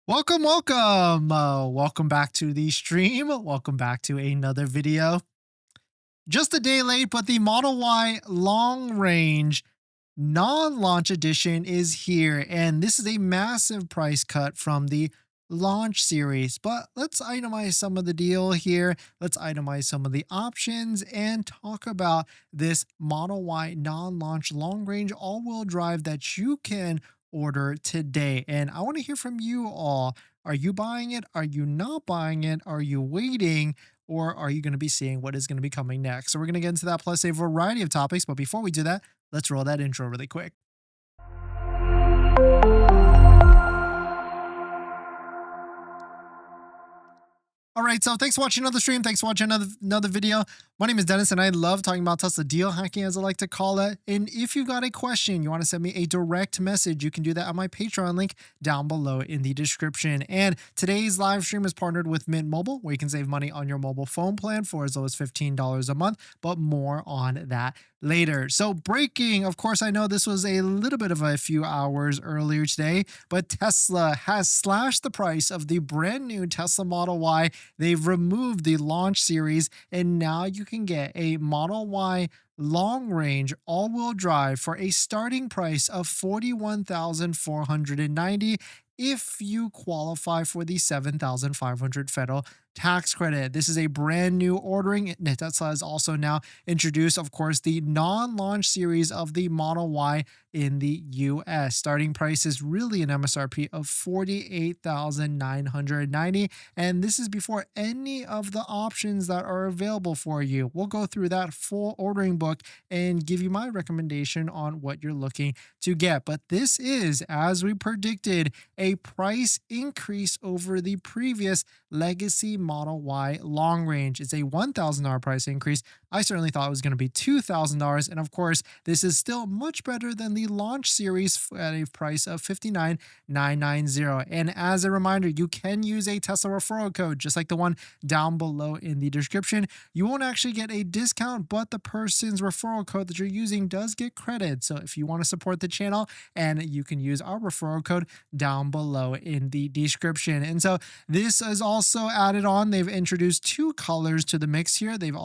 Welcome back to the stream. Welcome back to another video. Just a day late, but the Model Y long range non-launch edition is here, and this is a massive price cut from the launch series. But let's itemize some of the deal here. Let's itemize some of the options and talk about this Model Y non-launch long range all-wheel drive that you can order today. And I want to hear from you all. Are you buying it? Are you not buying it? Are you waiting? Or are you going to be seeing what is going to be coming next? So we're going to get into that plus a variety of topics. But before we do that, let's roll that intro really quick. All right, so thanks for watching another stream. Thanks for watching another video. My name is Dennis, and I love talking about Tesla deal hacking, as I like to call it. And if you got a question, you want to send me a direct message, you can do that on my Patreon link down below in the description. And today's live stream is partnered with Mint Mobile, where you can save money on your mobile phone plan for as low as $15 a month, but more on that later. So breaking, of course, I know this was a little bit of a few hours earlier today, but Tesla has slashed the price of the brand new Tesla Model Y. They've removed the launch series, and now you can get a Model Y long range all-wheel drive for a starting price of $41,490 if you qualify for the $7,500 federal tax credit. This is a brand new ordering. Tesla has also now introduced, of course, the non-launch series of the Model Y in the US. Starting price is really an MSRP of $48,990, and this is before any of the options that are available for you. We'll go through that full ordering book and give you my recommendation on what you're looking to get. But this is, as we predicted, a price increase over the previous legacy Model Y long range. It's a $1,000 price increase. I certainly thought it was going to be $2,000. And of course, this is still much better than the launch series at a price of $59,990. And as a reminder, you can use a Tesla referral code, just like the one down below in the description. You won't actually get a discount, but the person's referral code that you're using does get credit. So if you want to support the channel, and you can use our referral code down below in the description. And so this is also added on. They've introduced two colors to the mix here. They've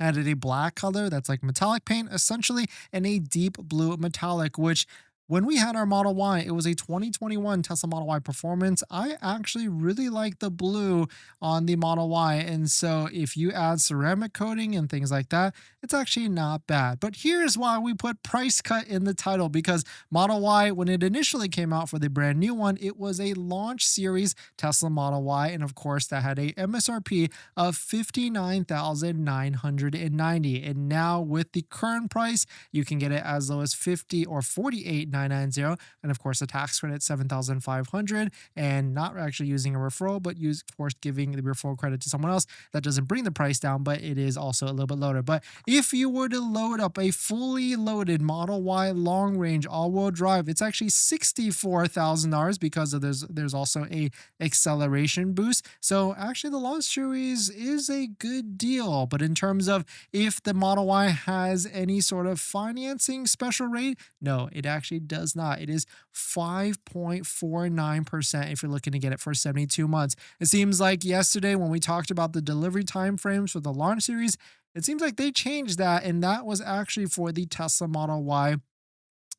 added a black color that's like metallic paint essentially, and a deep blue metallic, which when we had our Model Y, it was a 2021 Tesla Model Y Performance. I actually really like the blue on the Model Y. And so if you add ceramic coating and things like that, it's actually not bad. But here's why we put price cut in the title, because Model Y, when it initially came out for the brand new one, it was a launch series Tesla Model Y. And of course, that had a MSRP of $59,990. And now with the current price, you can get it as low as $50 or $48,990, and of course the tax credit $7,500, and not actually using a referral, but use, of course, giving the referral credit to someone else. That doesn't bring the price down, but it is also a little bit lower. But if you were to load up a fully loaded Model Y long range all-wheel drive, it's actually $64,000 because of there's also a acceleration boost. So actually the launch series is a good deal. But in terms of if the Model Y has any sort of financing special rate, no, it actually does not. It is 5.49% if you're looking to get it for 72 months. It seems like yesterday when we talked about the delivery timeframes for the launch series, it seems like they changed that, and that was actually for the Tesla Model Y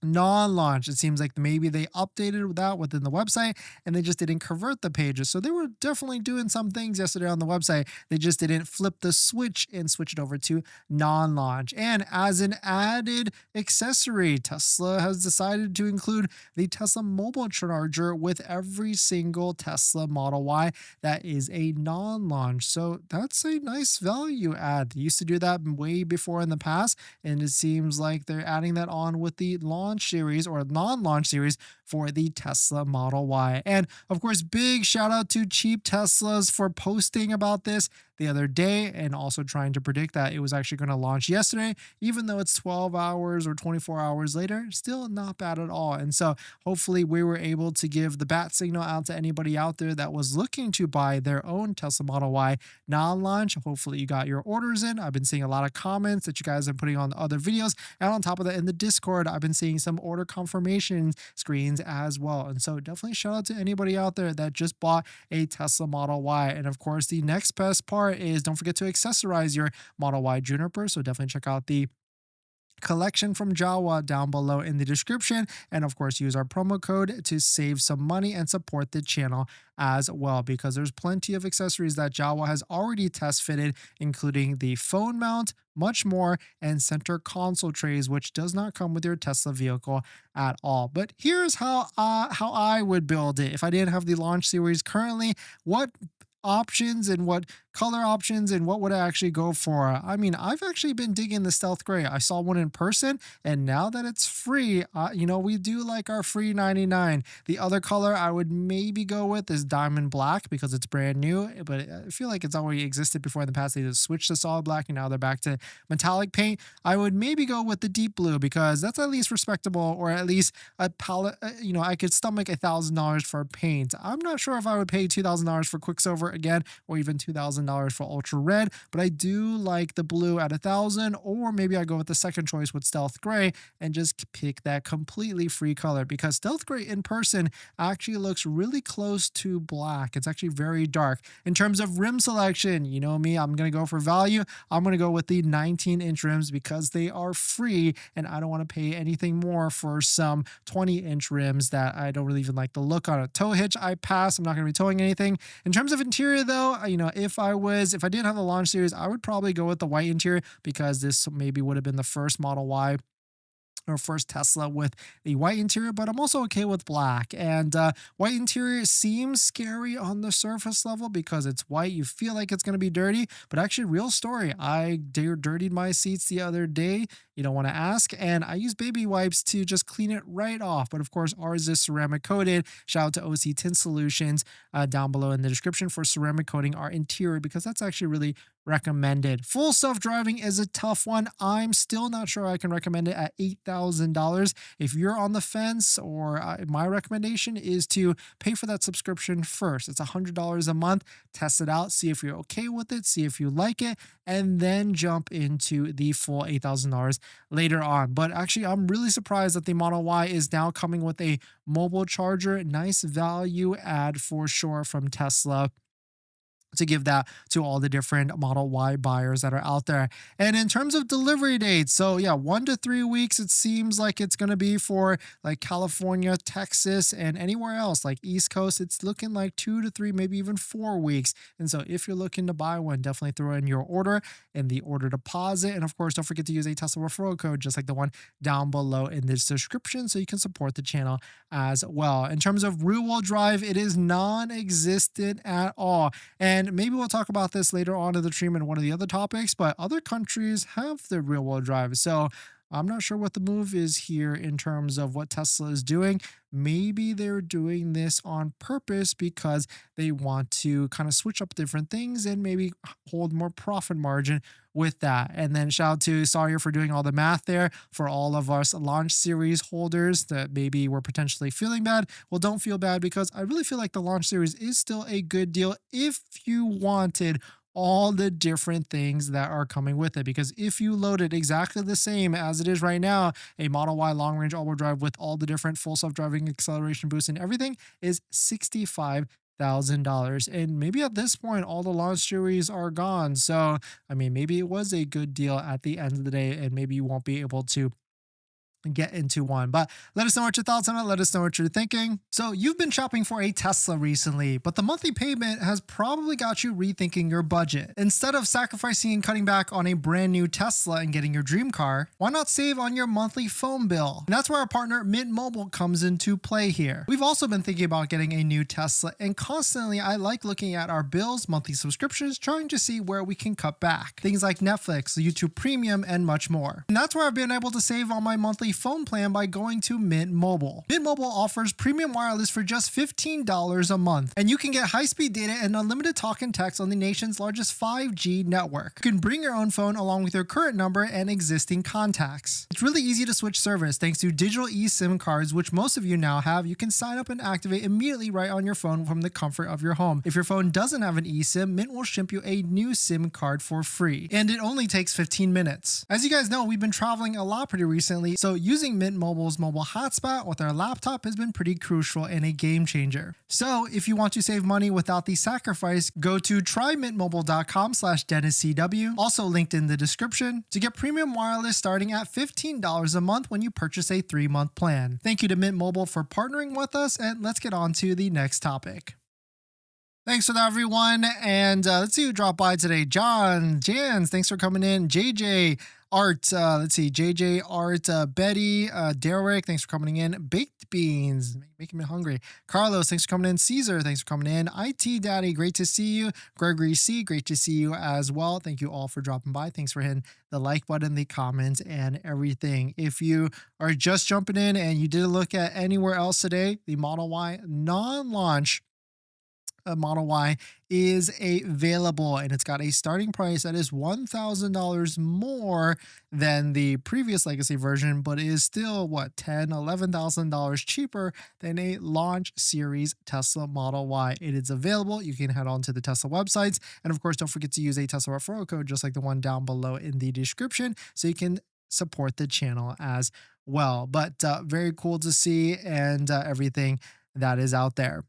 non-launch. It seems like maybe they updated that within the website and they just didn't convert the pages. So they were definitely doing some things yesterday on the website. They just didn't flip the switch and switch it over to non-launch. And as an added accessory, Tesla has decided to include the Tesla mobile charger with every single Tesla Model Y that is a non-launch. So that's a nice value add. They used to do that way before in the past, and it seems like they're adding that on with the launch series or non-launch series for the Tesla Model Y. And of course, big shout out to Cheap Teslas for posting about this the other day and also trying to predict that it was actually going to launch yesterday, even though it's 12 hours or 24 hours later. Still not bad at all. And so hopefully we were able to give the bat signal out to anybody out there that was looking to buy their own Tesla Model Y non-launch. Hopefully you got your orders in. I've been seeing a lot of comments that you guys have been putting on other videos, and on top of that, in the Discord, I've been seeing some order confirmation screens options as well. And so definitely shout out to anybody out there that just bought a Tesla Model Y. And of course, the next best part is don't forget to accessorize your Model Y Juniper. So definitely check out the collection from Jowua down below in the description, and of course use our promo code to save some money and support the channel as well, because there's plenty of accessories that Jowua has already test fitted, including the phone mount, much more, and center console trays, which does not come with your Tesla vehicle at all. But here's how I would build it if I didn't have the launch series currently. What options and what color options and what would I actually go for? I mean, I've actually been digging the stealth gray. I saw one in person, and now that it's free, we do like our free 99. The other color I would maybe go with is diamond black because it's brand new, but I feel like it's already existed before in the past. They just switched to solid black and now they're back to metallic paint. I would maybe go with the deep blue because that's at least respectable, or at least a palette. I could stomach $1,000 for paint. I'm not sure if I would pay $2,000 for Quicksilver again, or even $2,000 for ultra red, but I do like the blue at 1,000, or maybe I go with the second choice with stealth gray and just pick that completely free color, because stealth gray in person actually looks really close to black. It's actually very dark. In terms of rim selection, you know me, I'm going to go for value. I'm going to go with the 19-inch rims because they are free and I don't want to pay anything more for some 20-inch rims that I don't really even like the look on. A tow hitch, I pass. I'm not going to be towing anything. In terms of interior though, if I didn't have the launch series, I would probably go with the white interior because this maybe would have been the first Model Y or first Tesla with a white interior, but I'm also okay with black. And white interior seems scary on the surface level because it's white. You feel like it's going to be dirty, but actually, real story. I dirtied my seats the other day. You don't want to ask. And I use baby wipes to just clean it right off. But of course, ours is ceramic coated. Shout out to OC Tint Solutions down below in the description for ceramic coating our interior, because that's actually really recommended. Full self-driving is a tough one. I'm still not sure I can recommend it at $8,000. If you're on the fence, or my recommendation is to pay for that subscription first. It's $100 a month. Test it out, see if you're okay with it, see if you like it, and then jump into the full $8,000 later on. But actually, I'm really surprised that the Model Y is now coming with a mobile charger. Nice value add for sure from Tesla to give that to all the different Model Y buyers that are out there. And in terms of delivery dates, so yeah, 1 to 3 weeks, it seems like it's going to be for like California, Texas, and anywhere else like East Coast. It's looking like 2 to 3, maybe even 4 weeks. And so if you're looking to buy one, definitely throw in your order and the order deposit. And of course, don't forget to use a Tesla referral code, just like the one down below in the description, so you can support the channel as well. In terms of rear-wheel drive, it is non-existent at all. And maybe we'll talk about this later on in the stream in one of the other topics, but other countries have the rear-wheel drive. So I'm not sure what the move is here in terms of what Tesla is doing. Maybe they're doing this on purpose because they want to kind of switch up different things and maybe hold more profit margin with that. And then shout out to Sawyer for doing all the math there for all of us launch series holders that maybe were potentially feeling bad. Well, don't feel bad, because I really feel like the launch series is still a good deal if you wanted all the different things that are coming with it. Because if you load it exactly the same as it is right now, a Model Y long range all-wheel drive with all the different full self-driving acceleration boost and everything is $65,000. And maybe at this point, all the launch series are gone. So, I mean, maybe it was a good deal at the end of the day, and maybe you won't be able to get into one. But let us know what your thoughts on it. Let us know what you're thinking. So you've been shopping for a Tesla recently, but the monthly payment has probably got you rethinking your budget. Instead of sacrificing and cutting back on a brand new Tesla and getting your dream car, why not save on your monthly phone bill? And that's where our partner Mint Mobile comes into play here. We've also been thinking about getting a new Tesla, and constantly I like looking at our bills, monthly subscriptions, trying to see where we can cut back. Things like Netflix, YouTube Premium, and much more. And that's where I've been able to save on my monthly phone plan by going to Mint Mobile. Mint Mobile offers premium wireless for just $15 a month, and you can get high-speed data and unlimited talk and text on the nation's largest 5G network. You can bring your own phone along with your current number and existing contacts. It's really easy to switch service thanks to digital eSIM cards, which most of you now have. You can sign up and activate immediately right on your phone from the comfort of your home. If your phone doesn't have an eSIM, Mint will ship you a new SIM card for free, and it only takes 15 minutes. As you guys know, we've been traveling a lot pretty recently, so using Mint Mobile's mobile hotspot with our laptop has been pretty crucial and a game changer. So if you want to save money without the sacrifice, go to trymintmobile.com/DennisCW, also linked in the description, to get premium wireless starting at $15 a month when you purchase a 3-month plan. Thank you to Mint Mobile for partnering with us, and let's get on to the next topic. Thanks for that, everyone. And let's see who dropped by today. John, Jans, thanks for coming in. JJ, Art, let's see, JJ, Art, Betty, Derek, thanks for coming in. Baked Beans, making me hungry. Carlos, thanks for coming in. Caesar, thanks for coming in. IT Daddy, great to see you. Gregory C, great to see you as well. Thank you all for dropping by. Thanks for hitting the like button, the comments, and everything. If you are just jumping in and you didn't look at anywhere else today, the Model Y non-launch Model Y is available, and it's got a starting price that is $1,000 more than the previous legacy version, but is still what, $11,000 cheaper than a launch series Tesla Model Y. It is available. You can head on to the Tesla websites, and of course, don't forget to use a Tesla referral code just like the one down below in the description, so you can support the channel as well. But very cool to see, and everything that is out there.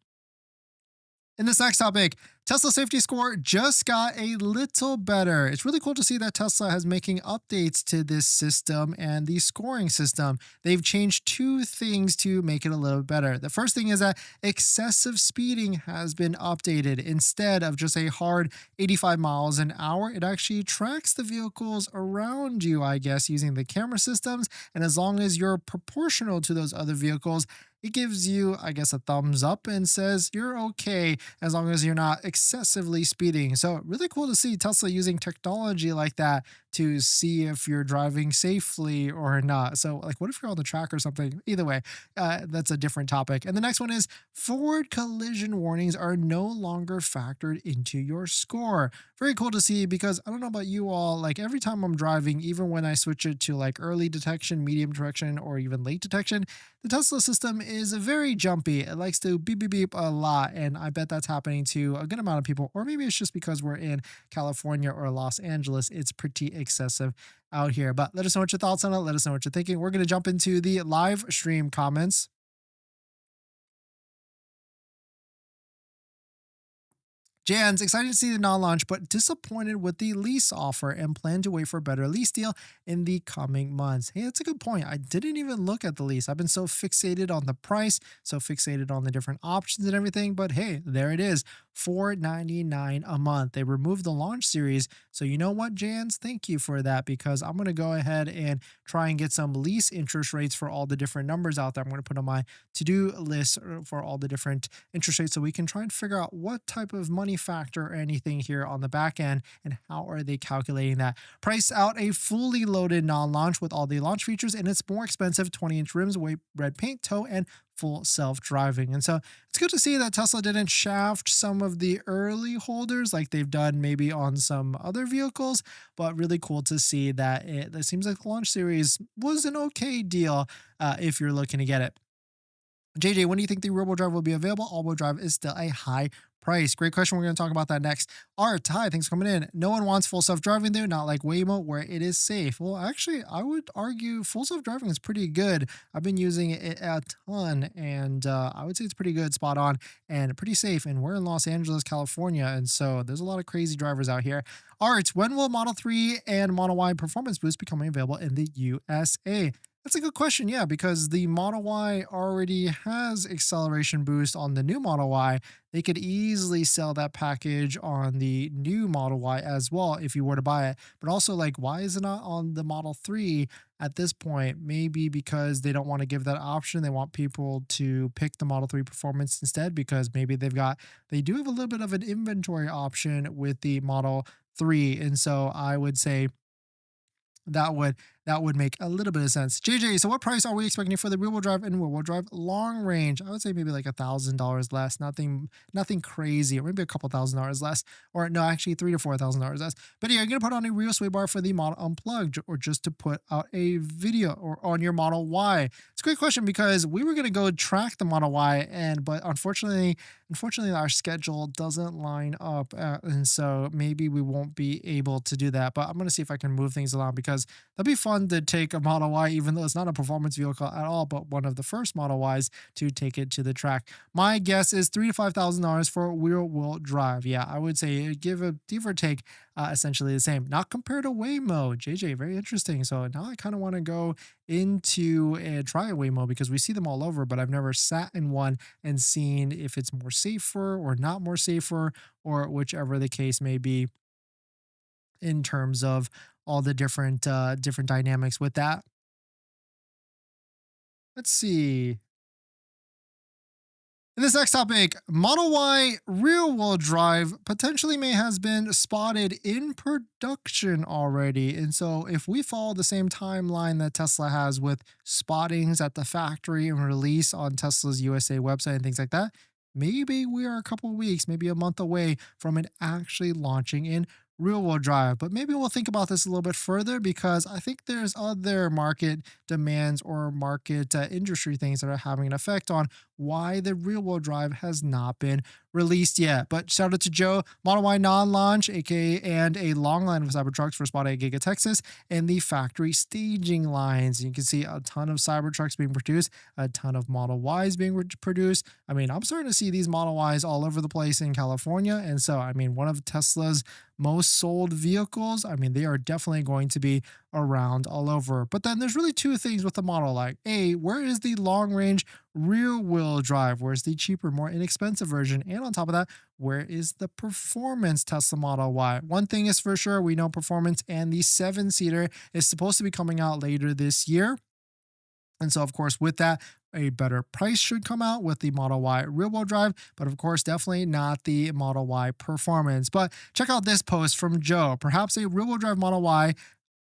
In this next topic, Tesla safety score just got a little better. It's really cool to see that Tesla is making updates to this system and the scoring system. They've changed 2 things to make it a little better. The first thing is that excessive speeding has been updated. Instead of just a hard 85 miles an hour, it actually tracks the vehicles around you, I guess, using the camera systems. And as long as you're proportional to those other vehicles, it gives you, I guess, a thumbs up and says you're okay as long as you're not excessively speeding. So really cool to see Tesla using technology like that to see if you're driving safely or not. So like, what if you're on the track or something? Either way, that's a different topic. And the next one is forward collision warnings are no longer factored into your score. Very cool to see, because I don't know about you all, like every time I'm driving, even when I switch it to like early detection, medium detection, or even late detection, the Tesla system is very jumpy. It likes to beep, beep, beep a lot. And I bet that's happening to a good amount of people. Or maybe it's just because we're in California or Los Angeles. It's pretty excessive out here. But let us know what your thoughts on it. Let us know what you're thinking. We're going to jump into the live stream comments. Jan's excited to see the non-launch, but disappointed with the lease offer and plan to wait for a better lease deal in the coming months. Hey, that's a good point. I didn't even look at the lease. I've been so fixated on the price, so fixated on the different options and everything. But hey, there it is, $499 a month. They removed the launch series. So you know what, Jans? Thank you for that, because I'm going to go ahead and try and get some lease interest rates for all the different numbers out there. I'm going to put on my to-do list for all the different interest rates so we can try and figure out what type of money factor or anything here on the back end and how are they calculating that. Price out a fully loaded non-launch with all the launch features, and it's more expensive: 20-inch rims, white red paint, tow, and full self-driving. And so it's good to see that Tesla didn't shaft some of the early holders like they've done maybe on some other vehicles, but really cool to see that it seems like the launch series was an okay deal if you're looking to get it. JJ, when do you think the rear-wheel drive will be available? All-wheel drive is still a high price. Great question. We're going to talk about that next. Art, hi, thanks for coming in. No one wants full self-driving though, not like Waymo where it is safe. Well, actually, I would argue full self-driving is pretty good. I've been using it a ton, and I would say it's pretty good, spot on, and pretty safe. And we're in Los Angeles, California, and so there's a lot of crazy drivers out here. Art, when will Model 3 and Model Y performance boost becoming available in the USA? That's a good question, yeah, because the Model Y already has acceleration boost on the new Model Y. They could easily sell that package on the new Model Y as well if you were to buy it. But also, like, why is it not on the Model 3 at this point? Maybe because they don't want to give that option. They want people to pick the Model 3 Performance instead, because maybe they do have a little bit of an inventory option with the Model 3. And so I would say that would make a little bit of sense. JJ, so what price are we expecting for the rear-wheel drive and wheel-wheel drive long range? I would say maybe like $1,000 less, nothing crazy, or maybe a couple $1,000s less, or no, actually $3,000 to $4,000 less. But yeah, you're gonna put on a rear sway bar for the Model Unplugged, or just to put out a video, or on your Model Y? It's a great question, because we were gonna go track the Model Y, but unfortunately our schedule doesn't line up, and so maybe we won't be able to do that. But I'm gonna see if I can move things along, because that'd be fun fun to take a Model Y, even though it's not a performance vehicle at all, but one of the first Model Ys to take it to the track. My guess is $3,000 to $5,000 for rear-wheel drive. Yeah, I would say give or take essentially the same. Not compared to Waymo. JJ, very interesting. So now I kind of want to go into and try a Waymo because we see them all over, but I've never sat in one and seen if it's more safer or not more safer, or whichever the case may be in terms of all the different dynamics with that. Let's see. In this next topic, Model Y rear-wheel drive potentially may has been spotted in production already. And so if we follow the same timeline that Tesla has with spottings at the factory and release on Tesla's USA website and things like that, maybe we are a couple weeks, maybe a month away from it actually launching in rear-wheel drive. But maybe we'll think about this a little bit further because I think there's other market demands or market industry things that are having an effect on why the rear-wheel drive has not been released yet. But shout out to Joe, Model Y non-launch, aka and a long line of Cybertrucks for spotted at Giga Texas, and the factory staging lines. You can see a ton of Cybertrucks being produced, a ton of Model Ys being produced. I mean, I'm starting to see these Model Ys all over the place in California. And so, I mean, one of Tesla's most sold vehicles, I mean, they are definitely going to be around all over. But then there's really two things with the Model Y. A, where is the long range rear wheel drive? Where's the cheaper, more inexpensive version? And on top of that, where is the performance Tesla Model Y? One thing is for sure, we know performance and the 7-seater is supposed to be coming out later this year. And so, of course, with that, a better price should come out with the Model Y rear-wheel drive, but of course, definitely not the Model Y performance. But check out this post from Joe. Perhaps a rear-wheel drive Model Y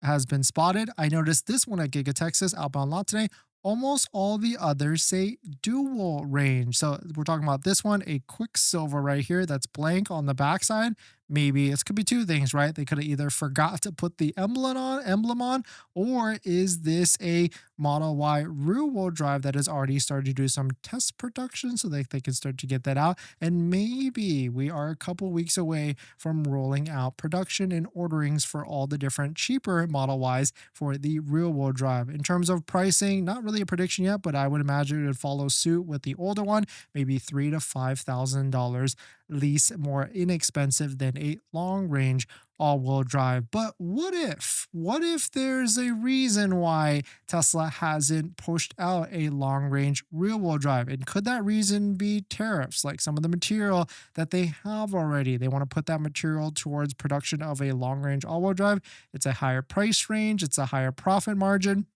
has been spotted. I noticed this one at Giga Texas outbound lot today. Almost all the others say dual range. So we're talking about this one, a Quicksilver right here that's blank on the backside. Maybe it could be two things, right? They could have either forgot to put the emblem on, or is this a Model Y rear-wheel drive that has already started to do some test production so they can start to get that out? And maybe we are a couple weeks away from rolling out production and orderings for all the different cheaper Model Ys for the rear-wheel drive. In terms of pricing, not really a prediction yet, but I would imagine it would follow suit with the older one, maybe $3,000 to $5,000 lease more inexpensive than a long range all-wheel drive. But what if there's a reason why Tesla hasn't pushed out a long-range rear-wheel drive? And could that reason be tariffs, like some of the material that they have already? They want to put that material towards production of a long-range all-wheel drive. It's a higher price range, it's a higher profit margin.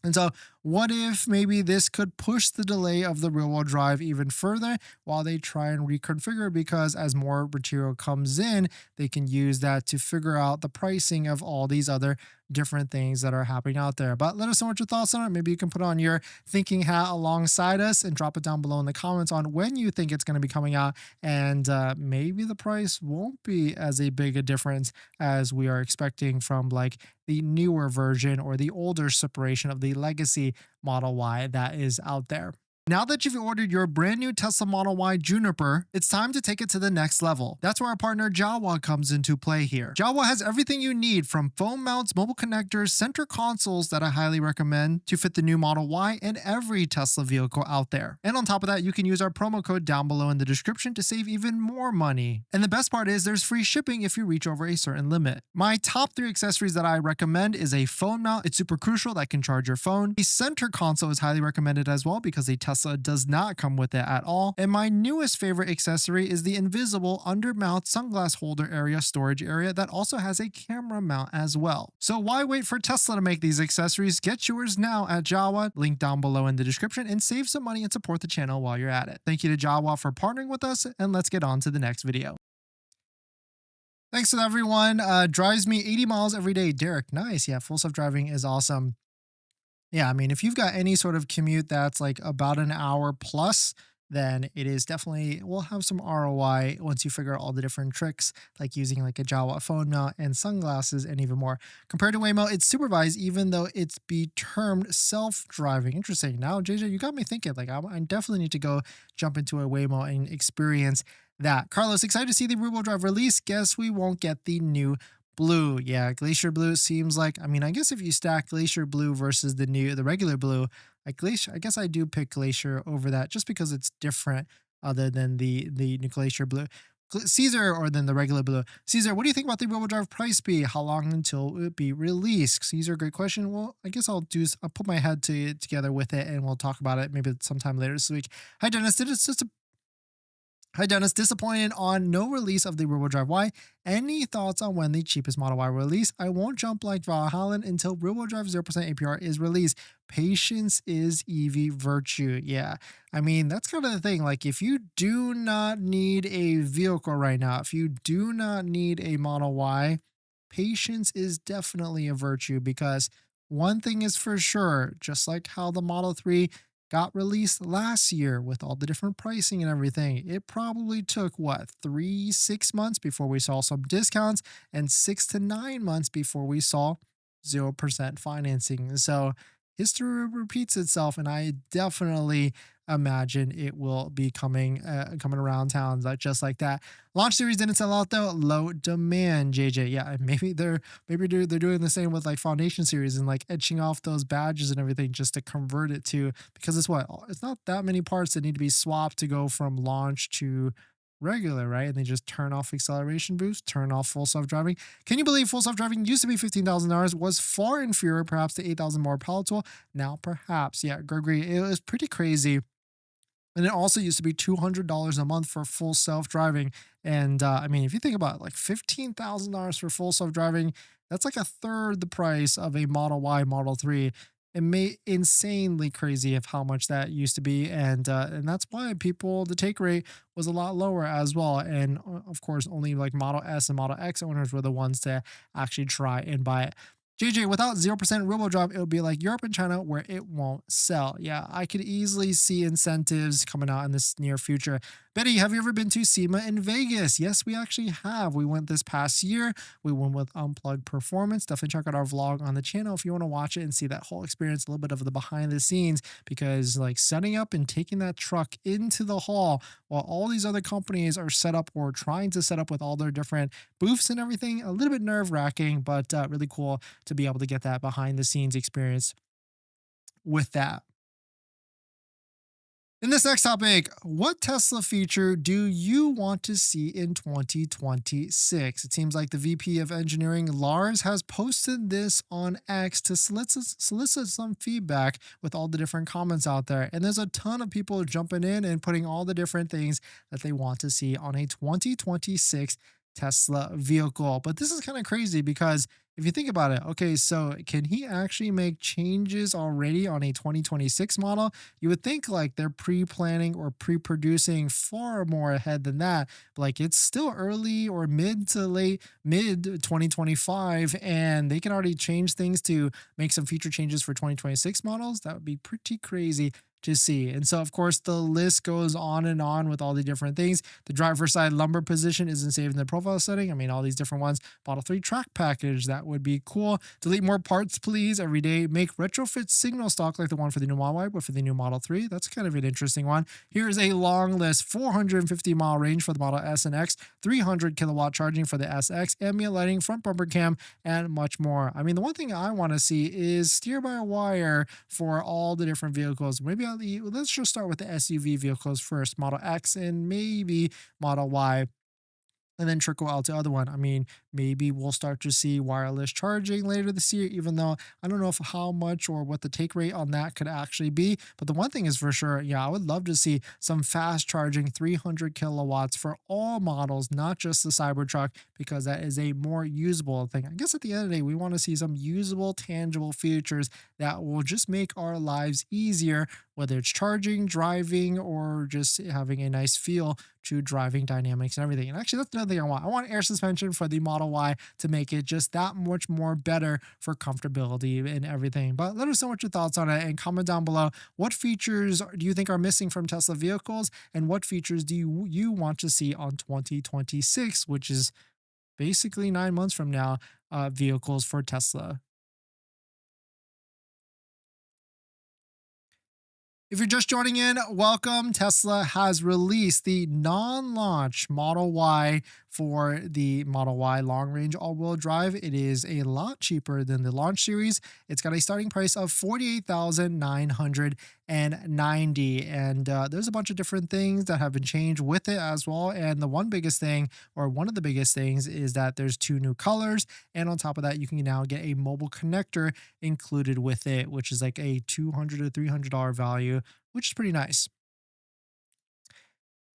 And so what if maybe this could push the delay of the rear-wheel drive even further while they try and reconfigure, because as more material comes in, they can use that to figure out the pricing of all these other different things that are happening out there. But let us know what your thoughts on it. Maybe you can put on your thinking hat alongside us and drop it down below in the comments on when you think it's going to be coming out. And maybe the price won't be as a big a difference as we are expecting from like the newer version or the older separation of the legacy Model Y that is out there. Now that you've ordered your brand new Tesla Model Y Juniper, it's time to take it to the next level. That's where our partner Jowua comes into play here. Jowua has everything you need, from phone mounts, mobile connectors, center consoles that I highly recommend to fit the new Model Y and every Tesla vehicle out there. And on top of that, you can use our promo code down below in the description to save even more money. And the best part is there's free shipping if you reach over a certain limit. My top 3 accessories that I recommend is a phone mount. It's super crucial that can charge your phone. The center console is highly recommended as well because the Tesla does not come with it at all. And my newest favorite accessory is the invisible under mount sunglass holder area storage area that also has a camera mount as well. So why wait for Tesla to make these accessories? Get yours now at Jowua, link down below in the description, and save some money and support the channel while you're at it. Thank you to Jowua for partnering with us, and let's get on to the next video. Thanks to everyone. Drives me 80 miles every day. Derek, nice. Yeah, full self-driving is awesome. Yeah, I mean, if you've got any sort of commute that's like about an hour plus, then it is definitely, will have some ROI once you figure out all the different tricks, like using like a Jowua phone mount and sunglasses and even more. Compared to Waymo, it's supervised, even though it's be termed self-driving. Interesting. Now, JJ, you got me thinking, like I definitely need to go jump into a Waymo and experience that. Carlos, excited to see the rear-wheel drive release. Guess we won't get the new Blue, yeah, Glacier Blue seems like, I mean, I guess if you stack Glacier Blue versus the regular blue, like Glacier, I guess I do pick Glacier over that just because it's different other than the Glacier Blue. Caesar or than the regular blue. Caesar, what do you think about the rear-wheel drive price be? How long until it be released? Caesar, great question. Well, I guess I'll put my head together with it and we'll talk about it maybe sometime later this week. Hi Dennis, Hi Dennis, disappointed on no release of the rear-wheel drive Y. Any thoughts on when the cheapest Model Y will release? I won't jump like Valhalla until rear-wheel drive 0% APR is released. Patience is EV virtue. Yeah, I mean, that's kind of the thing. Like, if you do not need a vehicle right now, if you do not need a Model Y, patience is definitely a virtue because one thing is for sure, just like how the Model 3 got released last year with all the different pricing and everything, it probably took what, 6 months before we saw some discounts and 6 to 9 months before we saw 0% financing. So history repeats itself, and I definitely imagine it will be coming around town just like that. Launch series didn't sell out though. Low demand, JJ. Yeah, maybe they're doing the same with like Foundation series and like etching off those badges and everything just to convert it to, because it's not that many parts that need to be swapped to go from launch to regular, right? And they just turn off acceleration boost, turn off full self-driving. Can you believe full self-driving used to be $15,000, was far inferior perhaps to 8,000 more power tool? Now perhaps, yeah, Gregory, it was pretty crazy. And it also used to be $200 a month for full self-driving. And I mean, if you think about it, like $15,000 for full self-driving, that's like a third the price of a Model Y, Model 3. It made insanely crazy of how much that used to be. And that's why the take rate was a lot lower as well. And of course, only like Model S and Model X owners were the ones to actually try and buy it. JJ, without 0% rear-wheel drive, it would be like Europe and China where it won't sell. Yeah, I could easily see incentives coming out in this near future. Betty, have you ever been to SEMA in Vegas? Yes, we actually have. We went this past year. We went with Unplugged Performance. Definitely check out our vlog on the channel if you want to watch it and see that whole experience, a little bit of the behind the scenes, because like setting up and taking that truck into the hall while all these other companies are set up or trying to set up with all their different booths and everything, a little bit nerve wracking, but really cool to be able to get that behind the scenes experience with that. In this next topic, what Tesla feature do you want to see in 2026? It seems like the VP of Engineering, Lars, has posted this on X to solicit some feedback with all the different comments out there. And there's a ton of people jumping in and putting all the different things that they want to see on a 2026 Tesla vehicle. But this is kind of crazy because if you think about it, okay, so can he actually make changes already on a 2026 model? You would think like they're pre-planning or pre-producing far more ahead than that. But like it's still early or mid 2025, and they can already change things to make some future changes for 2026 models. That would be pretty crazy to see. And so, of course, the list goes on and on with all the different things. The driver's side lumbar position isn't saved in the profile setting. I mean, all these different ones. Model 3 track package, that would be cool. Delete more parts, please, every day. Make retrofit signal stock like the one for the new Model Y, but for the new Model 3. That's kind of an interesting one. Here's a long list. 450-mile range for the Model S and X, 300 kilowatt charging for the SX, ambient lighting, front bumper cam, and much more. I mean, the one thing I want to see is steer-by-wire for all the different vehicles. Maybe let's just start with the SUV vehicles first, Model X and maybe Model Y, and then trickle out to other one. I mean, maybe we'll start to see wireless charging later this year, even though I don't know how much or what the take rate on that could actually be. But the one thing is for sure, yeah, I would love to see some fast charging 300 kilowatts for all models, not just the Cybertruck, because that is a more usable thing. I guess at the end of the day, we want to see some usable, tangible features that will just make our lives easier, whether it's charging, driving, or just having a nice feel to driving dynamics and everything. And actually, that's another thing I want. I want air suspension for the Model Y to make it just that much more better for comfortability and everything. But let us know what your thoughts on it and comment down below. What features do you think are missing from Tesla vehicles, and what features do you want to see on 2026, which is basically 9 months from now, vehicles for Tesla? If you're just joining in, welcome. Tesla has released the non-launch Model Y for the Model Y long range all wheel drive. It is a lot cheaper than the launch series. It's got a starting price of $48,990. And there's a bunch of different things that have been changed with it as well. And the one biggest thing, or one of the biggest things, is that there's two new colors. And on top of that, you can now get a mobile connector included with it, which is like a $200 to $300 value, which is pretty nice.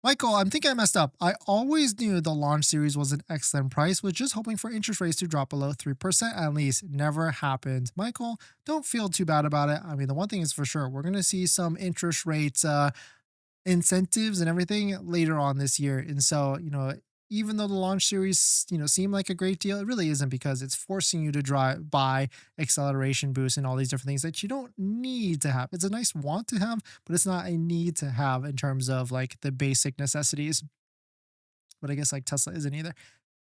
Michael, I'm thinking I messed up. I always knew the launch series was an excellent price, was just hoping for interest rates to drop below 3% at least. Never happened. Michael, don't feel too bad about it. I mean, the one thing is for sure, we're going to see some interest rates incentives and everything later on this year. And so, even though the launch series, seem like a great deal, it really isn't, because it's forcing you to buy acceleration boost and all these different things that you don't need to have. It's a nice want to have, but it's not a need to have in terms of like the basic necessities. But I guess like Tesla isn't either.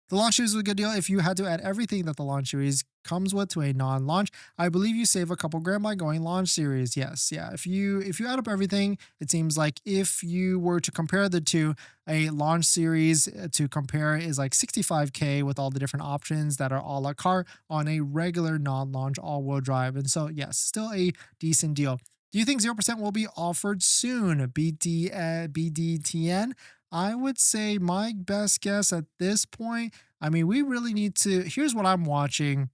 The launch series was a good deal. If you had to add everything that the launch series comes with to a non-launch, I believe you save a couple grand by going launch series. Yes, yeah. If you add up everything, it seems like if you were to compare the two, a launch series to compare is like 65K with all the different options that are a la carte on a regular non-launch all-wheel drive. And so yes, still a decent deal. Do you think 0% will be offered soon? BDTN? I would say my best guess at this point, I mean, we really need to, here's what I'm watching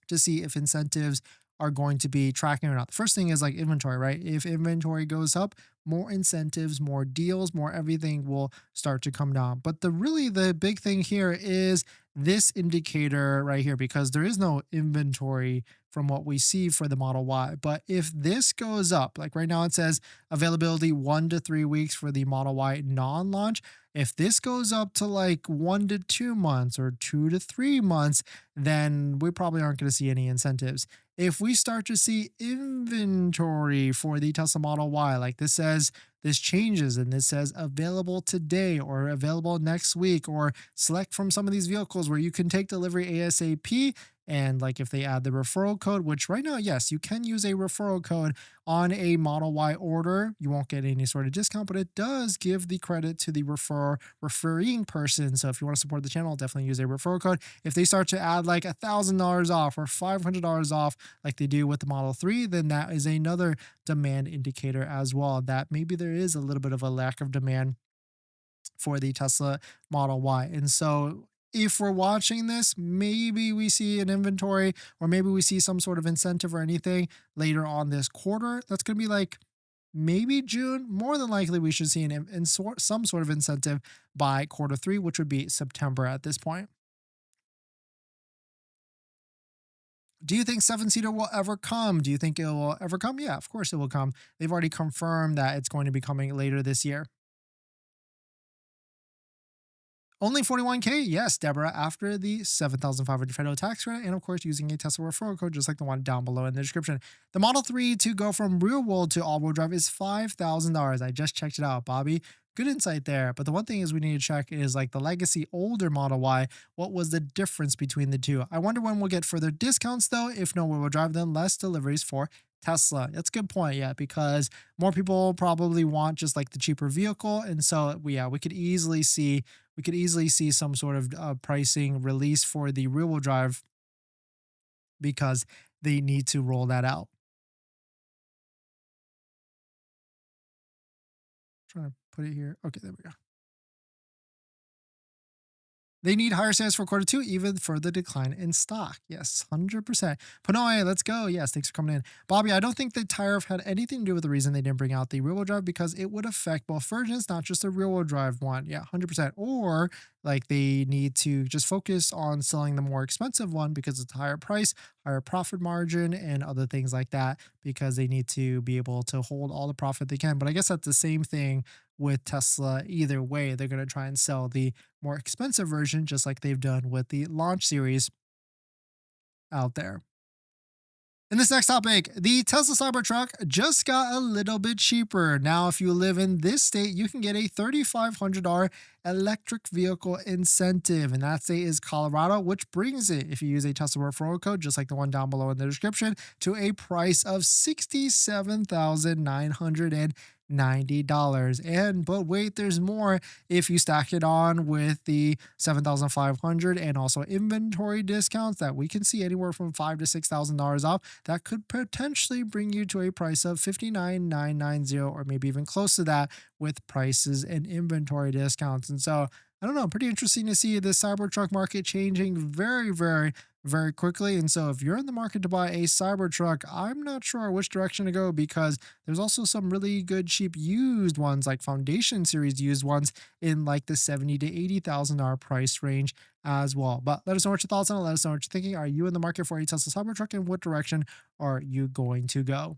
to see if incentives are going to be tracking or not. The first thing is like inventory, right? If inventory goes up, more incentives, more deals, more everything will start to come down. But the big thing here is this indicator right here, because there is no inventory from what we see for the Model Y. But if this goes up, like right now it says availability 1 to 3 weeks for the Model Y non-launch. If this goes up to like 1 to 2 months or 2 to 3 months, then we probably aren't going to see any incentives. If we start to see inventory for the Tesla Model Y, like this says, this changes and this says available today or available next week, or select from some of these vehicles where you can take delivery ASAP. And like if they add the referral code, which right now, yes, you can use a referral code on a Model Y order. You won't get any sort of discount, but it does give the credit to the referring person. So if you want to support the channel, definitely use a referral code. If they start to add like $1,000 off or $500 off, like they do with the Model 3, then that is another demand indicator as well, that maybe there is a little bit of a lack of demand for the Tesla Model Y. And so if we're watching this, maybe we see an inventory, or maybe we see some sort of incentive or anything later on this quarter. That's going to be like maybe June. More than likely, we should see some sort of incentive by quarter 3, which would be September at this point. Do you think 7-seater will ever come? Do you think it will ever come? Yeah, of course it will come. They've already confirmed that it's going to be coming later this year. Only 41K? Yes, Deborah, after the 7,500 federal tax credit, and of course using a Tesla referral code just like the one down below in the description. The Model 3 to go from real world to all-wheel drive is $5,000. I just checked it out, Bobby. Good insight there. But the one thing is we need to check is like the legacy older Model Y. What was the difference between the two? I wonder when we'll get further discounts though. If no wheel drive, then less deliveries for Tesla. That's a good point, yeah, because more people probably want just like the cheaper vehicle. And so we could easily see some sort of pricing release for the rear wheel drive, because they need to roll that out. Trying to put it here. Okay, there we go. They need higher sales for quarter 2, even for the decline in stock. Yes, 100%. Panoy, let's go. Yes, thanks for coming in. Bobby, I don't think the tariff had anything to do with the reason they didn't bring out the rear-wheel drive, because it would affect both versions, not just the rear-wheel drive one. Yeah, 100%. Or like they need to just focus on selling the more expensive one because it's a higher price, higher profit margin, and other things like that, because they need to be able to hold all the profit they can. But I guess that's the same thing with Tesla. Either way, they're going to try and sell the more expensive version, just like they've done with the launch series out there. In this next topic, the Tesla Cybertruck just got a little bit cheaper. Now, if you live in this state, you can get a $3,500 electric vehicle incentive, and that state is Colorado, which brings it, if you use a Tesla referral code, just like the one down below in the description, to a price of $67,900 $90. And but wait, there's more. If you stack it on with the 7,500 and also inventory discounts that we can see anywhere from $5 to $6,000 off, that could potentially bring you to a price of 59,990, or maybe even close to that with prices and inventory discounts. And so I don't know, pretty interesting to see the Cybertruck market changing very, very, very quickly. And so if you're in the market to buy a Cybertruck, I'm not sure which direction to go, because there's also some really good cheap used ones, like Foundation Series used ones in like the 70 to $80,000 price range as well. But let us know what your thoughts on it. Let us know what you're thinking. Are you in the market for a Tesla Cybertruck, and what direction are you going to go?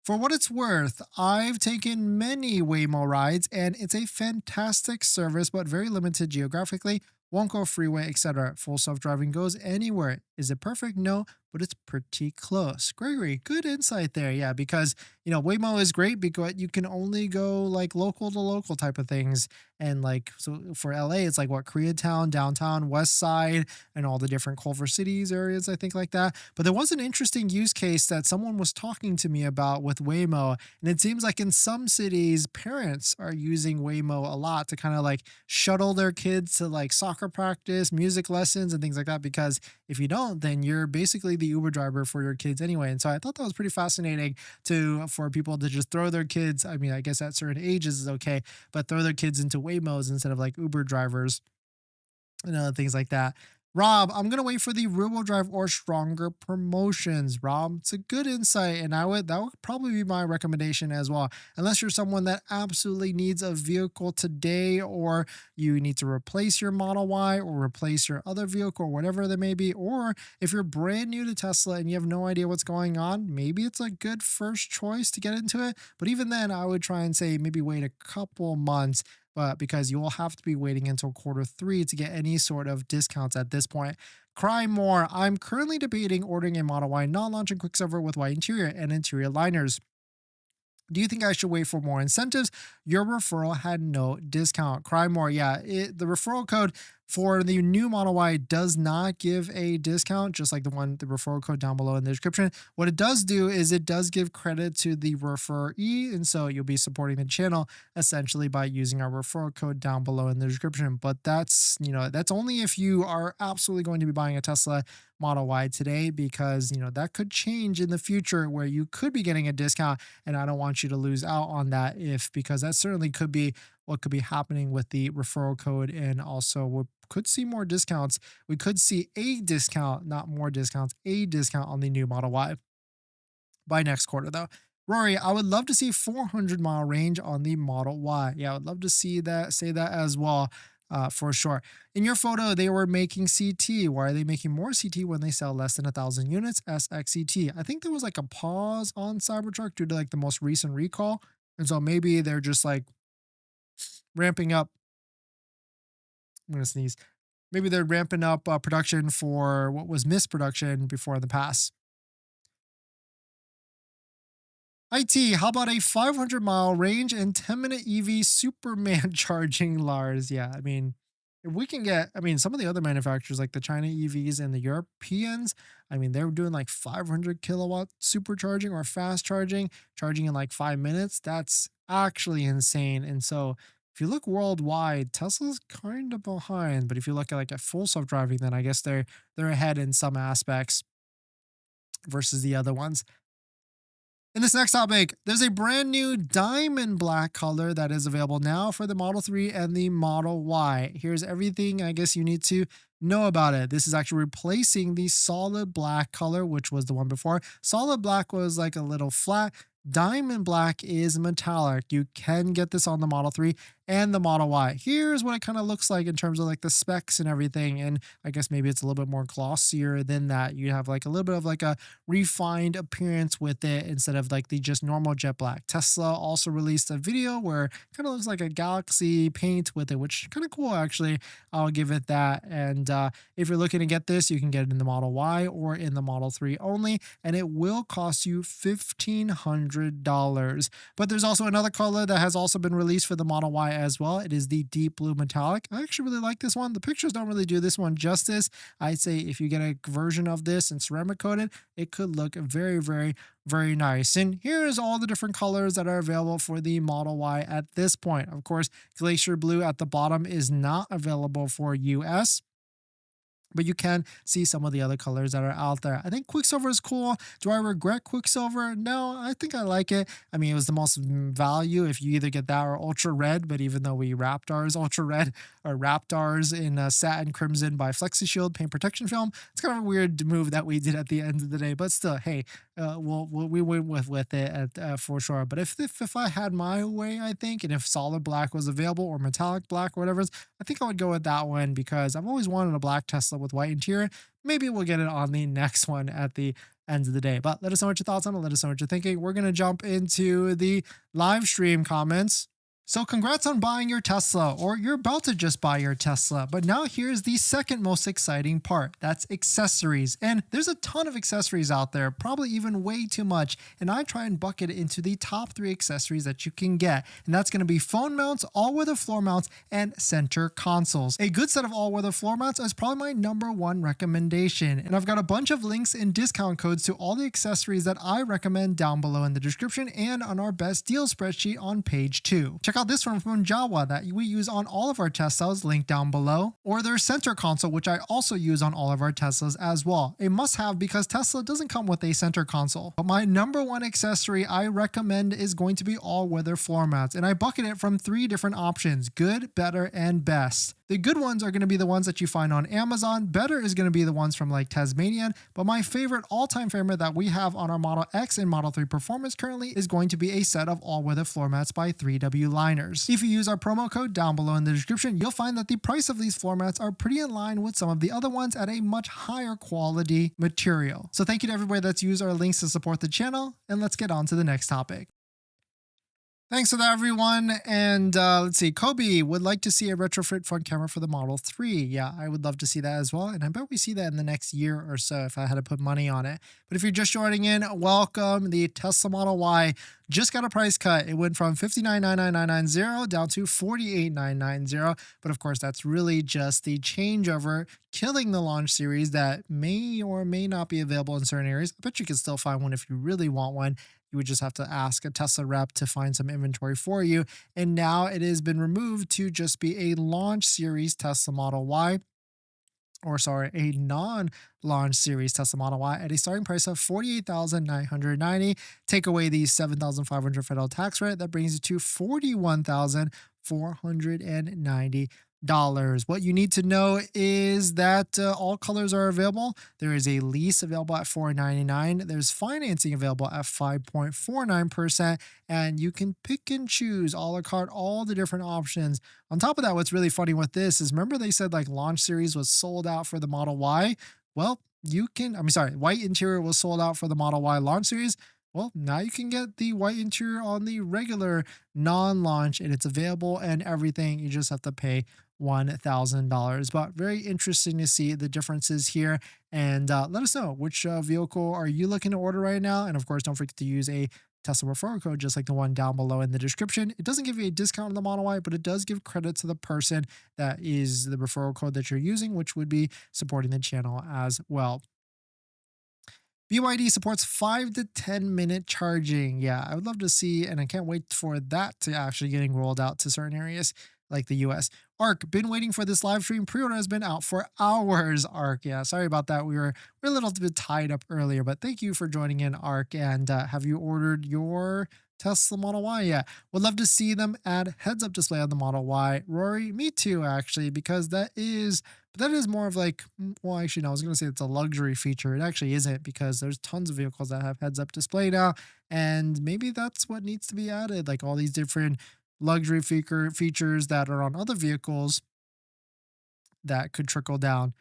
For what it's worth, I've taken many Waymo rides, and it's a fantastic service, but very limited geographically. Won't go freeway, etc. Full self driving goes anywhere. Is it perfect? No, but it's pretty close. Gregory, good insight there. Yeah, because Waymo is great because you can only go like local to local type of things, and like so for LA, it's like what, Koreatown, downtown, West Side, and all the different Culver Cities areas, I think, like that. But there was an interesting use case that someone was talking to me about with Waymo, and it seems like in some cities, parents are using Waymo a lot to kind of like shuttle their kids to like soccer practice, music lessons, and things like that. Because if you don't, then you're basically the Uber driver for your kids anyway. And so I thought that was pretty fascinating to for people to just throw their kids. I mean, I guess at certain ages is okay, but throw their kids into Waymos instead of like Uber drivers and other things like that. Rob, I'm gonna wait for the rear wheel drive or stronger promotions. Rob, it's a good insight, and that would probably be my recommendation as well. Unless you're someone that absolutely needs a vehicle today, or you need to replace your Model Y or replace your other vehicle or whatever there may be, or if you're brand new to Tesla and you have no idea what's going on, maybe it's a good first choice to get into it. But even then, I would try and say maybe wait a couple months, but because you will have to be waiting until quarter 3 to get any sort of discounts at this point. Cry more. I'm currently debating ordering a Model Y non-launch and Quicksilver with white interior and interior liners. Do you think I should wait for more incentives? Your referral had no discount. Cry more. Yeah, the referral code for the new Model Y does not give a discount, just like the referral code down below in the description. What it does do is it does give credit to the referee, and so you'll be supporting the channel essentially by using our referral code down below in the description. But that's only if you are absolutely going to be buying a Tesla Model Y today, because that could change in the future where you could be getting a discount, and I don't want you to lose out on that, if because that certainly could be what could be happening with the referral code. And also we could see more discounts. We could see a discount, not more discounts, a discount on the new Model Y by next quarter though. Rory, I would love to see 400-mile range on the Model Y. Yeah, I would love to see that, say that as well. For sure. In your photo, they were making CT. Why are they making more CT when they sell less than 1,000 units? SXCT. I think there was like a pause on Cybertruck due to like the most recent recall. And so maybe they're just like ramping up. I'm going to sneeze. Maybe they're ramping up production for what was missed production before in the past. IT, how about a 500-mile range and 10-minute EV Superman charging, Lars? Yeah, I mean, if we can get, I mean, some of the other manufacturers like the China EVs and the Europeans, I mean, they're doing like 500 kilowatt supercharging or fast charging, charging in like 5 minutes. That's actually insane. And so if you look worldwide, Tesla's kind of behind. But if you look at like at full self driving, then I guess they're ahead in some aspects versus the other ones. In this next topic, there's a brand new diamond black color that is available now for the Model 3 and the Model Y. Here's everything I guess you need to know about it. This is actually replacing the solid black color, which was the one before. Solid black was like a little flat. Diamond black is metallic. You can get this on the Model 3 and the Model Y. Here's what it kind of looks like in terms of like the specs and everything. And I guess maybe it's a little bit more glossier than that. You have like a little bit of like a refined appearance with it instead of like the just normal jet black. Tesla also released a video where it kind of looks like a galaxy paint with it, which is kind of cool actually. I'll give it that. And if you're looking to get this, you can get it in the Model Y or in the Model 3 only, and it will cost you $1,500. $100. But there's also another color that has also been released for the Model Y as well. It is the deep blue metallic. I actually really like this one. The pictures don't really do this one justice. I'd say if you get a version of this and ceramic coated, it could look very, very, very nice. And here's all the different colors that are available for the Model Y at this point. Of course, Glacier Blue at the bottom is not available for US, but you can see some of the other colors that are out there. I think Quicksilver is cool. Do I regret Quicksilver? No, I think I like it. I mean, it was the most value if you either get that or Ultra Red, but even though we wrapped ours Ultra Red or wrapped ours in satin crimson by Flexi Shield paint protection film, it's kind of a weird move that we did at the end of the day, but still, hey, we went with it for sure. But if I had my way, I think, and if solid black was available or metallic black or whatever, I think I would go with that one because I've always wanted a black Tesla with white interior. Maybe we'll get it on the next one at the end of the day. But let us know what your thoughts on it. Let us know what you're thinking. We're going to jump into the live stream comments. So congrats on buying your Tesla, or you're about to just buy your Tesla. But now here's the second most exciting part. That's accessories. And there's a ton of accessories out there, probably even way too much. And I try and bucket it into the top 3 accessories that you can get. And that's going to be phone mounts, all-weather floor mounts, and center consoles. A good set of all-weather floor mounts is probably my #1 recommendation. And I've got a bunch of links and discount codes to all the accessories that I recommend down below in the description and on our best deal spreadsheet on page 2. Check out this one from Jowua that we use on all of our Teslas, linked down below, or their center console, which I also use on all of our Teslas as well. A must-have because Tesla doesn't come with a center console. But my #1 accessory I recommend is going to be all-weather floor mats, and I bucket it from 3 different options: good, better, and best. The good ones are going to be the ones that you find on Amazon. Better is going to be the ones from like Tasmanian. But my favorite, all-time favorite that we have on our Model X and Model 3 Performance currently is going to be a set of all-weather floor mats by 3W Liners. If you use our promo code down below in the description, you'll find that the price of these floor mats are pretty in line with some of the other ones at a much higher quality material. So thank you to everybody that's used our links to support the channel, and let's get on to the next topic. Thanks for that, everyone. And let's see, Kobe would like to see a retrofit front camera for the Model 3. Yeah, I would love to see that as well. And I bet we see that in the next year or so if I had to put money on it. But if you're just joining in, welcome. The Tesla Model Y just got a price cut. It went from $59,99990 down to $48,990. But of course, that's really just the changeover, killing the launch series that may or may not be available in certain areas. I bet you can still find one if you really want one. You would just have to ask a Tesla rep to find some inventory for you. And now it has been removed to just be a launch series Tesla Model Y, or sorry, a non-launch series Tesla Model Y at a starting price of $48,990. Take away the $7,500 federal tax rate, that brings you to $41,490. What you need to know is that all colors are available. There is a lease available at $499. There's financing available at 5.49%, and you can pick and choose a la carte all the different options. On top of that, what's really funny with this is, remember they said like launch series was sold out for the Model Y? Well, white interior was sold out for the Model Y launch series. Well, now you can get the white interior on the regular non-launch, and it's available and everything. You just have to pay $1,000. But very interesting to see the differences here. And let us know, which vehicle are you looking to order right now? And of course, don't forget to use a Tesla referral code just like the one down below in the description. It doesn't give you a discount on the Model Y, but it does give credit to the person that is the referral code that you're using, which would be supporting the channel as well. BYD supports 5 to 10 minute charging. Yeah, I would love to see, and I can't wait for that to actually getting rolled out to certain areas like the US. Ark, been waiting for this live stream. Pre-order has been out for hours, Ark. Yeah, sorry about that. We're a little bit tied up earlier, but thank you for joining in, Ark. And have you ordered your Tesla Model Y yet? Would love to see them add heads-up display on the Model Y. Rory, me too, actually, because that is more of like, well, actually, no, I was going to say it's a luxury feature. It actually isn't, because there's tons of vehicles that have heads-up display now, and maybe that's what needs to be added, like all these different luxury features that are on other vehicles that could trickle down.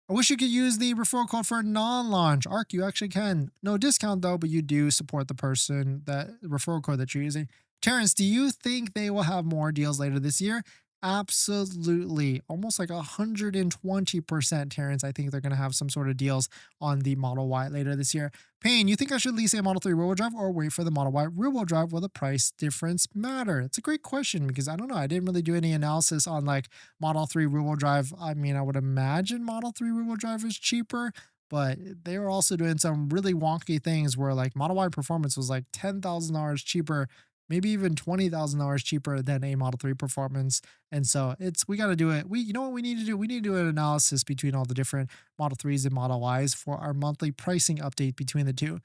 I wish you could use the referral code for non-launch. Arc, you actually can. No discount though, but you do support the person, that referral code that you're using. Terrence, do you think they will have more deals later this year? Absolutely. Almost like 120%, Terrence. I think they're going to have some sort of deals on the Model Y later this year. Payne, you think I should lease a Model 3 rear-wheel drive or wait for the Model Y rear-wheel drive? Will the price difference matter? It's a great question because I don't know. I didn't really do any analysis on like Model 3 rear-wheel drive. I mean, I would imagine Model 3 rear-wheel drive is cheaper, but they were also doing some really wonky things where like Model Y Performance was like $10,000 cheaper, maybe even $20,000 cheaper than a Model 3 Performance. And so we got to do it. You know what we need to do? We need to do an analysis between all the different Model 3s and Model Ys for our monthly pricing update between the two.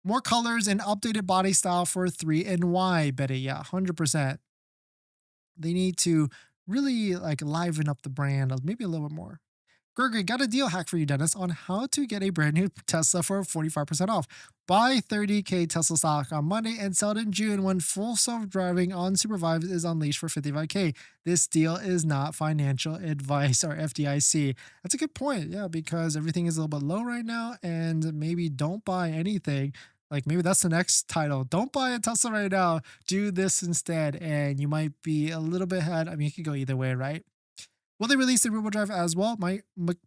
More colors and updated body style for 3 and Y, Betty. Yeah, 100%. They need to really like liven up the brand maybe a little bit more. Gregory, got a deal hack for you, Dennis, on how to get a brand new Tesla for 45% off. Buy 30K Tesla stock on Monday and sell it in June when full self-driving unsupervised is unleashed for 55K. This deal is not financial advice or FDIC. That's a good point. Yeah, because everything is a little bit low right now and maybe don't buy anything. Like maybe that's the next title. Don't buy a Tesla right now. Do this instead. And you might be a little bit ahead. I mean, it could go either way, right? Will they release the rear-wheel drive as well?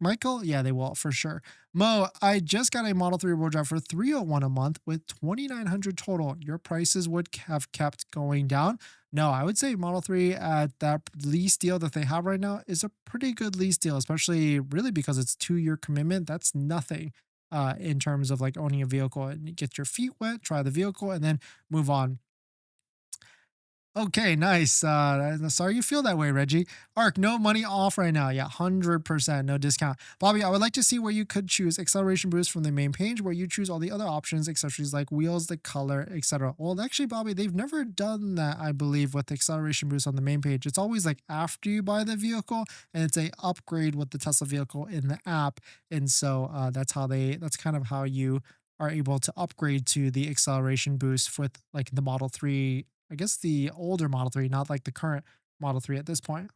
Michael? Yeah, they will for sure. Mo, I just got a Model 3 rear-wheel drive for $301 a month with $2,900 total. Your prices would have kept going down. No, I would say Model 3 at that lease deal that they have right now is a pretty good lease deal, especially really because it's 2-year commitment. That's nothing in terms of like owning a vehicle, and you get your feet wet, try the vehicle, and then move on. Okay, nice. Sorry you feel that way, Reggie. Ark, no money off right now. Yeah, 100%, no discount. Bobby, I would like to see where you could choose acceleration boost from the main page, where you choose all the other options, accessories like wheels, the color, etc. Well, actually, Bobby, they've never done that, I believe, with acceleration boost on the main page. It's always like after you buy the vehicle, and it's a upgrade with the Tesla vehicle in the app. And so that's kind of how you are able to upgrade to the acceleration boost with like the Model 3, I guess the older Model 3, not like the current Model 3 at this point.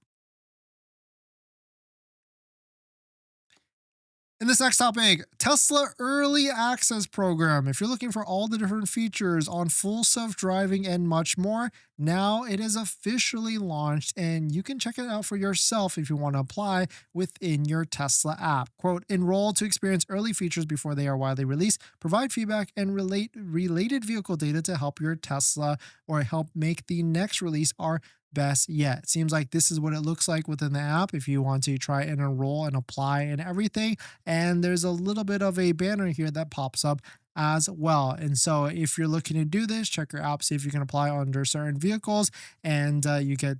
In this next topic, Tesla Early Access Program. If you're looking for all the different features on full self-driving and much more, now it is officially launched and you can check it out for yourself if you want to apply within your Tesla app. Quote, enroll to experience early features before they are widely released, provide feedback and related vehicle data to help your Tesla or help make the next release our best yet. It seems like this is what it looks like within the app if you want to try and enroll and apply and everything. And there's a little bit of a banner here that pops up as well. And so if you're looking to do this, check your app, see if you can apply under certain vehicles, and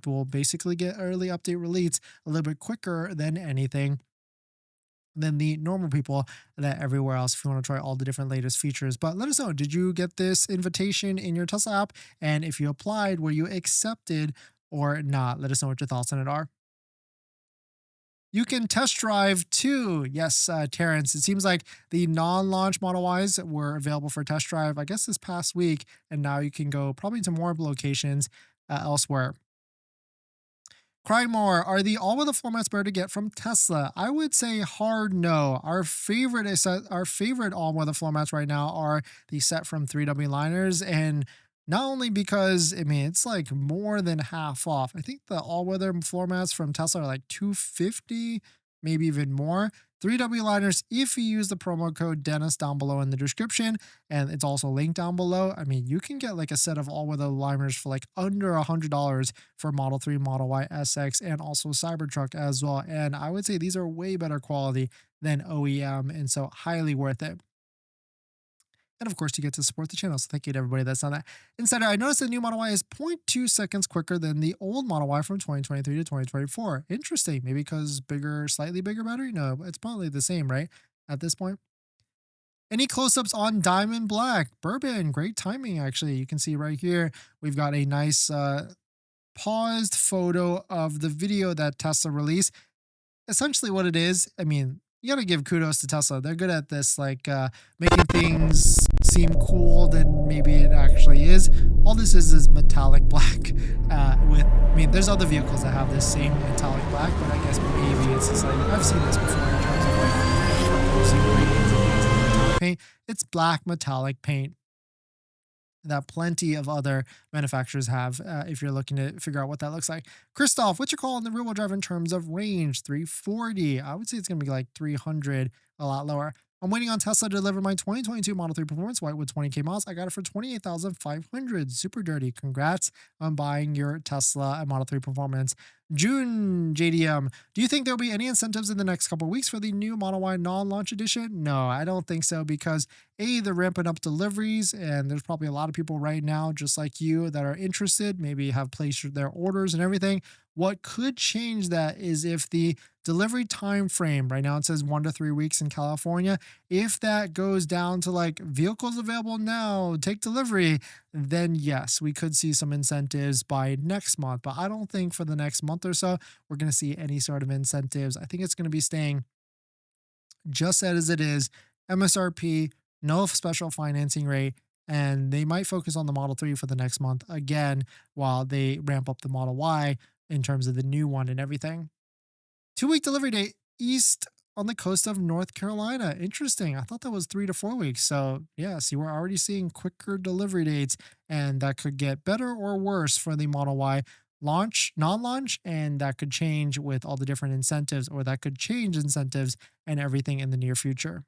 will basically get early update release a little bit quicker than anything than the normal people that everywhere else if you want to try all the different latest features. But let us know, did you get this invitation in your Tesla app? And if you applied, were you accepted or not? Let us know what your thoughts on it are. You can test drive too. Yes, Terrence. It seems like the non-launch Model Ys were available for test drive, I guess, this past week. And now you can go probably to more locations elsewhere. Crymore, are the all-weather floor mats better to get from Tesla? I would say hard no. Our favorite all-weather floor mats right now are the set from 3W Liners, and not only because I mean it's like more than half off. I think the all-weather floor mats from Tesla are like $250, maybe even more. 3W Liners, if you use the promo code Dennis down below in the description, and it's also linked down below, I mean, you can get like a set of all-weather liners for like under $100 for Model 3, Model Y, SX, and also Cybertruck as well. And I would say these are way better quality than OEM, and so highly worth it. And of course, you get to support the channel. So thank you to everybody that's done that. Insider, I noticed the new Model Y is 0.2 seconds quicker than the old Model Y from 2023 to 2024. Interesting. Maybe because slightly bigger battery? No, it's probably the same, right? At this point. Any close-ups on Diamond Black? Bourbon, great timing, actually. You can see right here, we've got a nice paused photo of the video that Tesla released. Essentially what it is, I mean, you got to give kudos to Tesla. They're good at this, like making things seem cool than maybe it actually is. All this is metallic black. I mean, there's other vehicles that have this same metallic black, but I guess maybe it's just like, I've seen this before in terms of like proposing grades and things like metallic paint. It's black metallic paint. that plenty of other manufacturers have, if you're looking to figure out what that looks like. Christoph, what's your call on the rear wheel drive in terms of range? 340. I would say it's going to be like 300, a lot lower. I'm waiting on Tesla to deliver my 2022 Model 3 Performance White with 20K miles. I got it for 28,500. Super dirty. Congrats on buying your Tesla Model 3 Performance. June JDM, do you think there'll be any incentives in the next couple of weeks for the new Model Y non-launch edition? No, I don't think so because they're ramping up deliveries, and there's probably a lot of people right now, just like you, that are interested, maybe have placed their orders and everything. What could change that is if the delivery time frame, right now it says 1 to 3 weeks in California, if that goes down to like vehicles available now, take delivery, then yes, we could see some incentives by next month. But I don't think for the next month or so, we're going to see any sort of incentives. I think it's going to be staying just as it is, MSRP, no special financing rate, and they might focus on the Model 3 for the next month again while they ramp up the Model Y in terms of the new one and everything. 2 week delivery date east on the coast of North Carolina. Interesting. I thought that was 3 to 4 weeks. So, yeah, see, we're already seeing quicker delivery dates, and that could get better or worse for the Model Y launch, non launch, and that could change with all the different incentives, or that could change incentives and everything in the near future.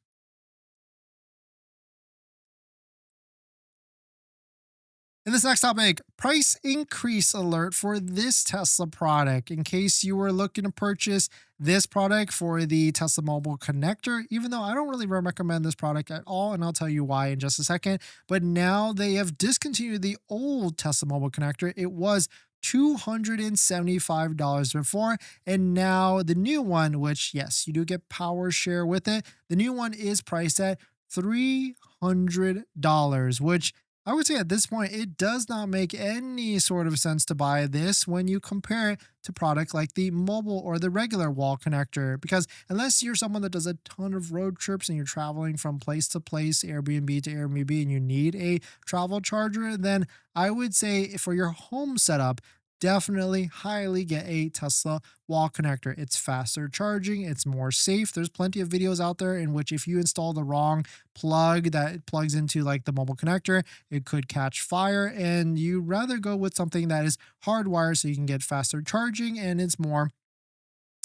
In this next topic, price increase alert for this Tesla product. In case you were looking to purchase this product for the Tesla mobile connector, even though I don't really recommend this product at all, and I'll tell you why in just a second. But now they have discontinued the old Tesla mobile connector. It was $275 before, and now the new one, which yes, you do get power share with it, the new one is priced at $300, which I would say at this point, it does not make any sort of sense to buy this when you compare it to product like the mobile or the regular wall connector. Because unless you're someone that does a ton of road trips and you're traveling from place to place, Airbnb to Airbnb, and you need a travel charger, then I would say for your home setup, definitely highly get a Tesla wall connector. It's faster charging, it's more safe. There's plenty of videos out there in which if you install the wrong plug that it plugs into like the mobile connector, it could catch fire, and you rather go with something that is hardwired so you can get faster charging and it's more,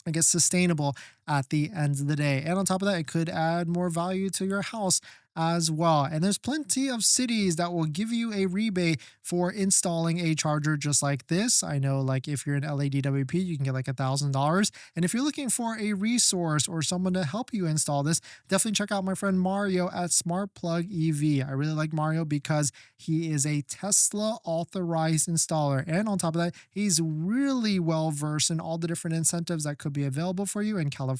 I guess, sustainable at the end of the day. And on top of that, it could add more value to your house as well. And there's plenty of cities that will give you a rebate for installing a charger just like this. I know, like, if you're in LADWP, you can get like $1,000. And if you're looking for a resource or someone to help you install this, definitely check out my friend Mario at Smart Plug EV. I really like Mario because he is a Tesla authorized installer. And on top of that, he's really well versed in all the different incentives that could be available for you in California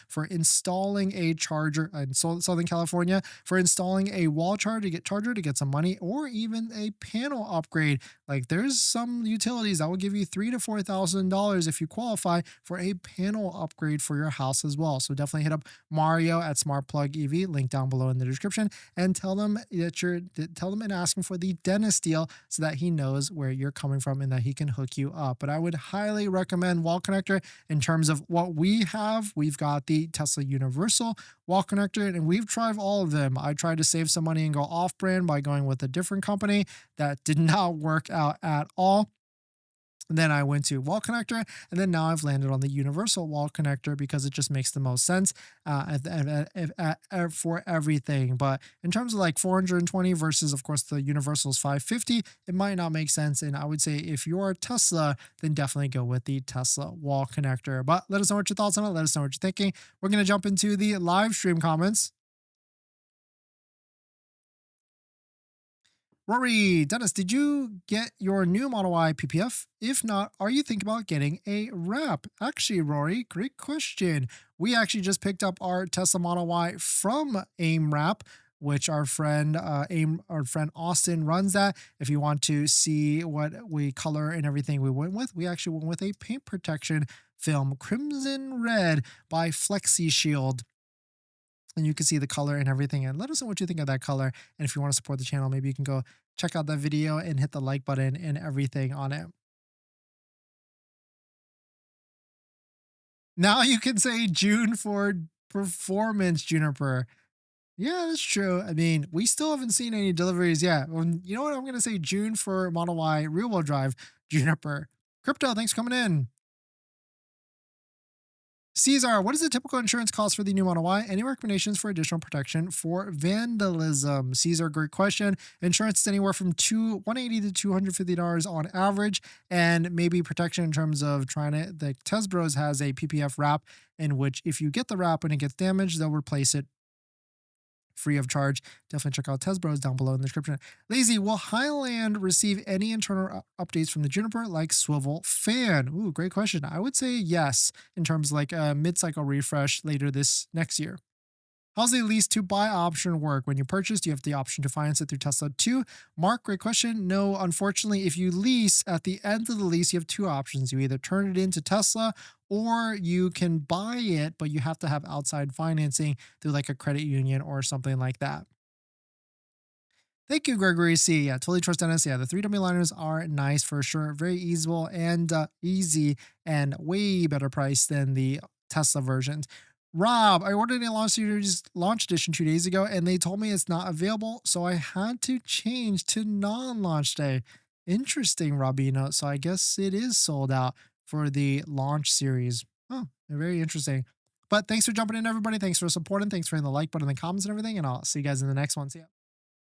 for installing a charger in Southern California, for installing a wall charger to get some money, or even a panel upgrade. Like, there's some utilities that will give you $3,000 to $4,000 if you qualify for a panel upgrade for your house as well. So definitely hit up Mario at Smart Plug EV, link down below in the description, and tell them and ask him for the dentist deal so that he knows where you're coming from and that he can hook you up. But I would highly recommend wall connector. In terms of what we have, we've got the Tesla Universal wall connector, and we've tried all of them. I tried to save some money and go off brand by going with a different company. That did not work out at all. And then I went to wall connector, and then now I've landed on the universal wall connector because it just makes the most sense for everything. But in terms of like 420 versus, of course, the universal's 550, it might not make sense. And I would say if you're a Tesla, then definitely go with the Tesla wall connector. But let us know what your thoughts on it. Let us know what you're thinking. We're going to jump into the live stream comments. Rory, Dennis, did you get your new Model Y PPF? If not, are you thinking about getting a wrap? Actually, Rory, great question. We actually just picked up our Tesla Model Y from AIM Wrap, which our friend Austin runs that. If you want to see what we color and everything we went with, we actually went with a paint protection film, Crimson Red by Flexi Shield, and you can see the color and everything, and let us know what you think of that color. And if you want to support the channel, maybe you can go check out that video and hit the like button and everything on it. Now you can say June for performance, Juniper. Yeah, that's true. I mean, we still haven't seen any deliveries yet. You know what? I'm going to say June for Model Y rear wheel drive Juniper. Crypto, thanks for coming in. Caesar, what is the typical insurance cost for the new Model Y? Any recommendations for additional protection for vandalism? Caesar, great question. Insurance is anywhere from 180 to $250 on average, and maybe protection in terms of trying to. The Tez Bros has a PPF wrap in which if you get the wrap and it gets damaged, they'll replace it free of charge. Definitely check out Tez Bros down below in the description. Lazy, will Highland receive any internal updates from the Juniper like swivel fan? Ooh, great question. I would say yes, in terms of like a mid-cycle refresh later this next year. How's the lease to buy option work? When you purchase, you have the option to finance it through Tesla too. Mark, great question. No, unfortunately, if you lease at the end of the lease, you have two options. You either turn it into Tesla or you can buy it, but you have to have outside financing through like a credit union or something like that. Thank you, Gregory C. Yeah, totally trust Dennis. Yeah, the 3W liners are nice for sure. Very easable and easy and way better price than the Tesla versions. Rob, I ordered a launch series launch edition 2 days ago and they told me it's not available. So I had to change to non launch day. Interesting, Robino. So I guess it is sold out for the launch series. Oh, very interesting. But thanks for jumping in, everybody. Thanks for supporting. Thanks for hitting the like button in the comments and everything. And I'll see you guys in the next one. See ya.